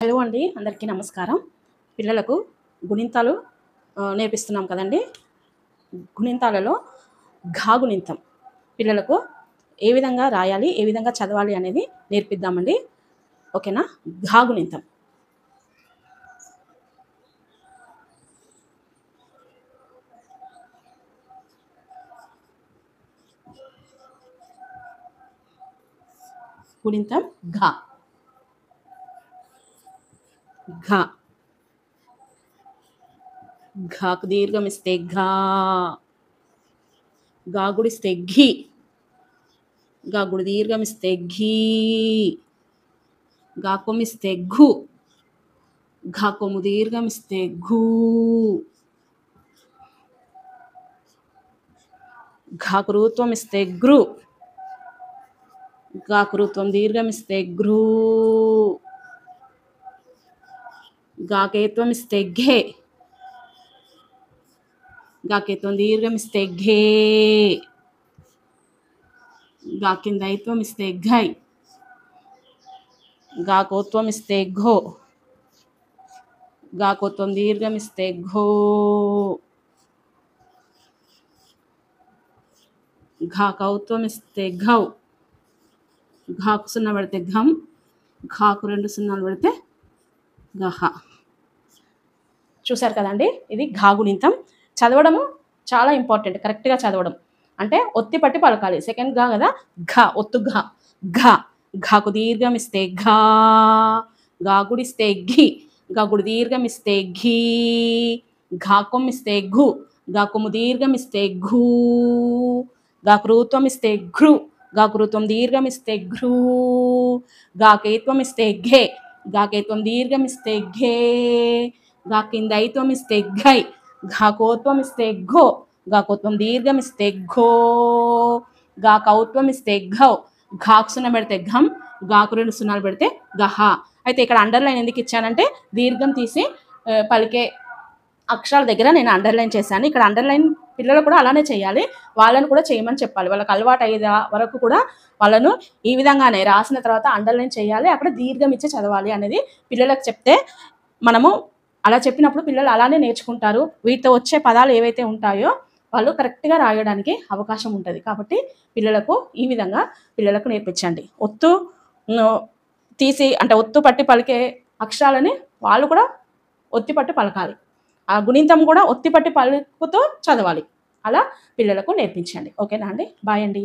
Hello అండి, అందరికీ నమస్కారం. పిల్లలకు గుణింతాలు నేర్పిస్తున్నాం కదండి. గుణింతాలలో ఘా గుణింతం పిల్లలకు ఏ విధంగా రాయాలి, ఏ విధంగా చదవాలి అనేది నేర్పిద్దామండి. ఓకేనా? ఘా గుణింతం. గుణింతం ఘా. ఘా ఘాకు దీర్ఘం ఇస్తే ఘా, గా గుడిస్తే ఘీ, గా గుడి దీర్ఘం ఇస్తే ఘీ, గా కొమ్మిస్తే ఘు, ఘా కొమ్ము దీర్ఘం ఇస్తే ఘూ, ఘాకు రూత్వం ఇస్తే గృ, గాకు రూత్వం దీర్ఘం ఇస్తే గృ, గాకేత్వం ఇస్తే ఘే, గాకేత్వం దీర్ఘం ఇస్తే ఘే, గా కింద ఐత్వం ఇస్తే ఘై, గాకోత్వం ఇస్తే ఘో, గాకోత్వం దీర్ఘం ఇస్తే ఘో, ఘాకౌత్వం ఇస్తే ఘౌ, ఘాకు సున్నా పెడితే ఘం, ఘాకు 2 సున్నాలు పెడితే గహ. చూశారు కదండి, ఇది ఘా గుణింతం. చదవడము చాలా ఇంపార్టెంట్. కరెక్ట్గా చదవడం అంటే ఒత్తి పట్టి పలకాలి. సెకండ్ ఘా కదా, ఘ ఒత్తు ఘ, ఘ, ఘాకు దీర్ఘం ఇస్తే ఘా, గా గుడిస్తే ఘి, గా గుడి దీర్ఘం ఇస్తే ఘీ, ఘా కొమ్మిస్తే ఘు, గా కొమ్ము దీర్ఘం ఇస్తే ఘూ, గాకు రూత్వం ఇస్తే ఘృ, గాకు రూత్వం దీర్ఘం ఇస్తే ఘ్రూ, గాకేత్వం ఇస్తే ఘే, గాకేత్వం దీర్ఘం ఇస్తే ఘే, గా కింద ఐత్వం ఇస్తే ఘై, ఘాకోత్వం ఇస్తే ఘో, గాకోత్వం దీర్ఘం ఇస్తే ఘో, గాకౌత్వం ఇస్తే ఘౌ, ఘాకు సున్నా పెడితే ఘం, గాకు 2 సున్నాలు పెడితే గహ. అయితే ఇక్కడ అండర్లైన్ ఎందుకు ఇచ్చానంటే దీర్ఘం తీసి పలికే అక్షరాల దగ్గర నేను అండర్లైన్ చేశాను. ఇక్కడ అండర్లైన్ పిల్లలు కూడా అలానే చేయాలి. వాళ్ళను కూడా చేయమని చెప్పాలి. వాళ్ళకి అలవాటు అయ్యే వరకు కూడా వాళ్ళను ఈ విధంగానే రాసిన తర్వాత అండర్లైన్ చేయాలి, అక్కడ దీర్ఘం ఇచ్చి చదవాలి అనేది పిల్లలకు చెప్తే మనము అలా చెప్పినప్పుడు పిల్లలు అలానే నేర్చుకుంటారు. వీటితో వచ్చే పదాలు ఏవైతే ఉంటాయో వాళ్ళు కరెక్ట్గా రాయడానికి అవకాశం ఉంటుంది. కాబట్టి పిల్లలకు ఈ విధంగా పిల్లలకు నేర్పించండి. ఒత్తు తీసి అంటే ఒత్తు పట్టి పలికే అక్షరాలని వాళ్ళు కూడా ఒత్తి పట్టి పలకాలి. ఆ గుణింతం కూడా ఒత్తి పట్టి పలుకుతూ చదవాలి. అలా పిల్లలకు నేర్పించండి. ఓకేనా అండి? బాయ్ అండి.